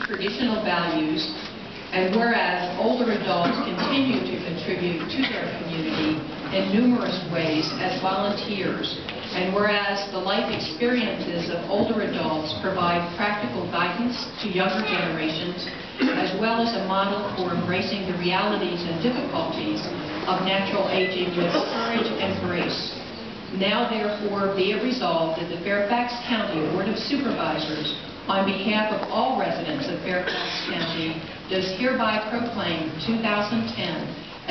traditional values, and whereas older adults continue to contribute to their community in numerous ways as volunteers, and whereas the life experiences of older adults provide practical guidance to younger generations, as well as a model for embracing the realities and difficulties of natural aging with courage and grace. Now, therefore, be it resolved that the Fairfax County Board of Supervisors, on behalf of all residents of Fairfax County, does hereby proclaim 2010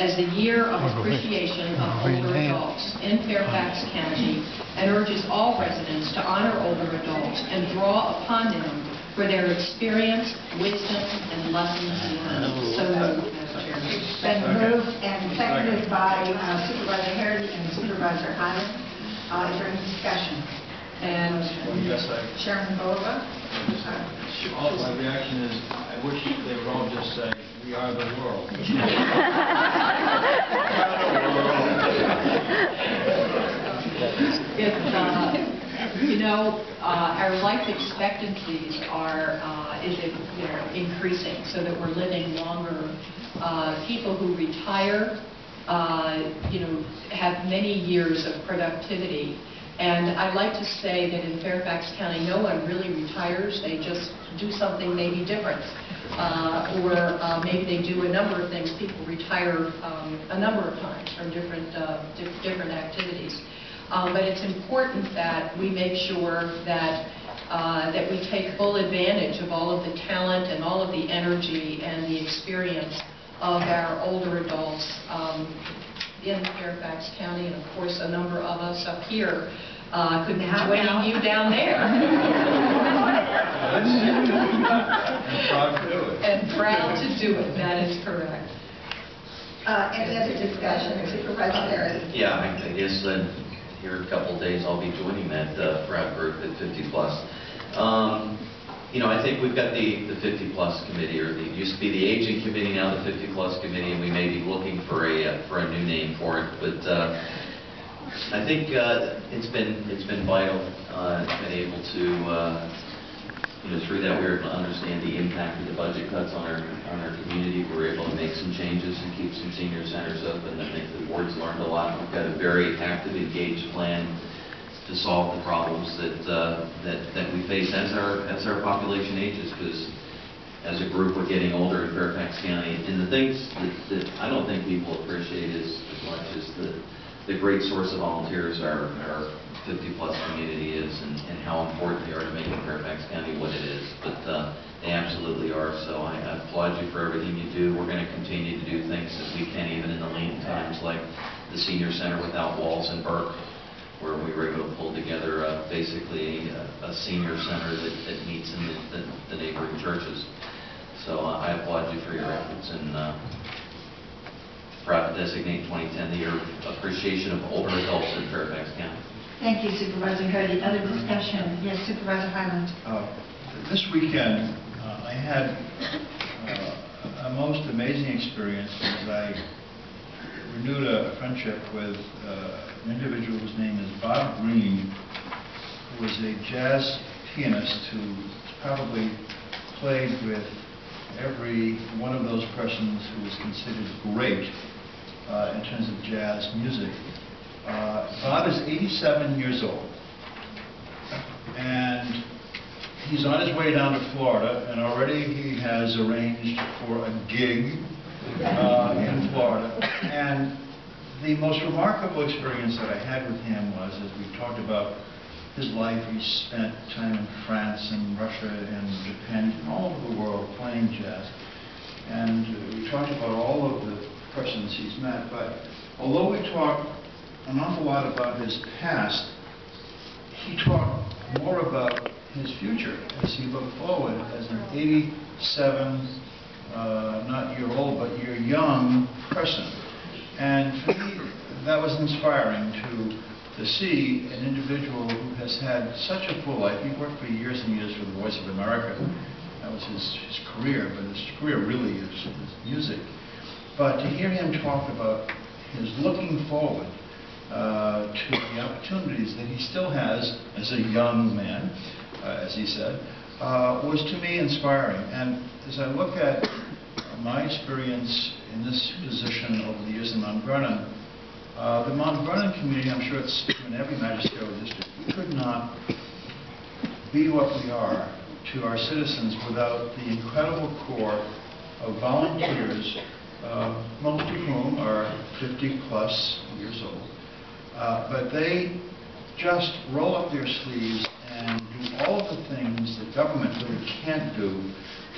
as the year of appreciation of older adults in Fairfax County, and urges all residents to honor older adults and draw upon them for their experience, wisdom, and lessons learned. So moved, Madam Chairman. Been moved and seconded by Supervisor Harity and Supervisor Hyman. Is there any discussion? And Chairman Bova? My reaction is, I wish they would all just say, "We are the world." Our life expectancies are increasing, so that we're living longer. People who retire, have many years of productivity. And I'd like to say that in Fairfax County, no one really retires. They just do something maybe different. Or maybe they do a number of things. People retire a number of times from different activities. But it's important that we make sure that we take full advantage of all of the talent and all of the energy and the experience of our older adults in Fairfax County, and of course a number of us up here could be joining you down there. And proud to do it. That is correct. Any other discussion? Supervisor Harris? Yeah, I guess here in a couple of days I'll be joining that proud group at 50 plus. I think we've got the 50 plus committee, or it used to be the aging committee, now the 50 plus committee, and we may be looking for a new name for it. But I think it's been vital, been able to through that we were able to understand the impact of the budget cuts on our community. We were able to make some changes and keep some senior centers open. I think the board's learned a lot. We've got a very active, engaged plan to solve the problems that we face as our population ages, because as a group we're getting older in Fairfax County. And the things that I don't think people appreciate as much as the great source of volunteers our 50-plus community is, and how important they are to making Fairfax County what it is. But they absolutely are. So I applaud you for everything you do. We're going to continue to do things that we can, even in the lean times, like the Senior Center Without Walls in Burke, where we were able to pull together basically a senior center that meets in the neighboring churches. So I applaud you for your efforts, and proud to designate 2010 the year of appreciation of older adults in Fairfax County. Thank you, Supervisor Hardy. Other discussion? Yes, Supervisor Highland. This weekend, I had a most amazing experience as I renewed a friendship with an individual whose name is Bob Green, who was a jazz pianist who probably played with every one of those persons who was considered great in terms of jazz music. Bob is 87 years old, and he's on his way down to Florida, and already he has arranged for a gig in Florida. And the most remarkable experience that I had with him was, as we talked about his life, he spent time in France and Russia and Japan, all over the world playing jazz. And we talked about all of the persons he's met, but although we talked an awful lot about his past, he talked more about his future as he looked forward as an 87, not year old, but year young person. And for me, that was inspiring to see an individual who has had such a full life. He worked for years and years for the Voice of America. That was his career, but his career really is music. But to hear him talk about his looking forward to the opportunities that he still has as a young man, as he said, was to me inspiring. And as I look at my experience in this position over the years in Mount Vernon, the Mount Vernon community, I'm sure it's true in every magisterial district, we could not be what we are to our citizens without the incredible core of volunteers, most of whom are 50 plus years old. But they just roll up their sleeves and do all of the things that government really can't do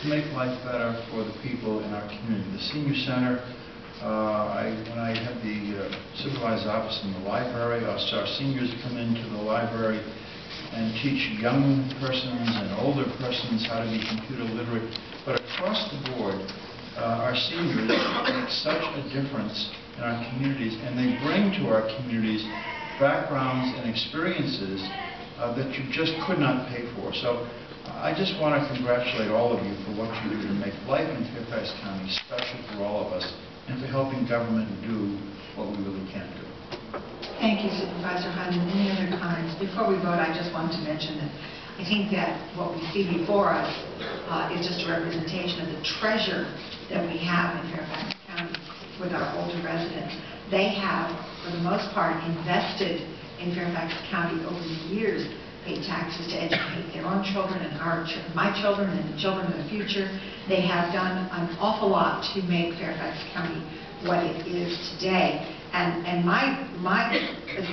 to make life better for the people in our community. The senior center, when I had the supervisor's office in the library, our seniors come into the library and teach young persons and older persons how to be computer literate. But across the board, our seniors make such a difference in our communities, and they bring to our communities backgrounds and experiences that you just could not pay for. So I just want to congratulate all of you for what you do to make life in Fairfax County special for all of us, and for helping government do what we really can't do. Thank you, Supervisor Hyman. Any other comments? Before we vote, I just want to mention that I think that what we see before us is just a representation of the treasure that we have in Fairfax County with our older residents. They have, for the most part, invested in Fairfax County over the years, paid taxes to educate their own children and my children and the children of the future. They have done an awful lot to make Fairfax County what it is today. And my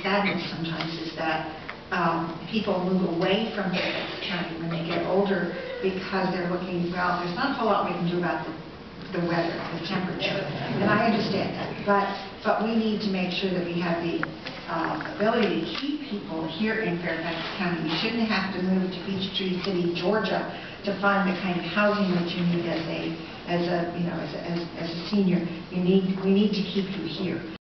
sadness sometimes is that people move away from Fairfax County when they get older because they're looking, well, there's not a whole lot we can do about the weather, the temperature, and I understand that. But we need to make sure that we have the ability to keep people here in Fairfax County. You shouldn't have to move to Peachtree City, Georgia, to find the kind of housing that you need as a senior. We need to keep you here.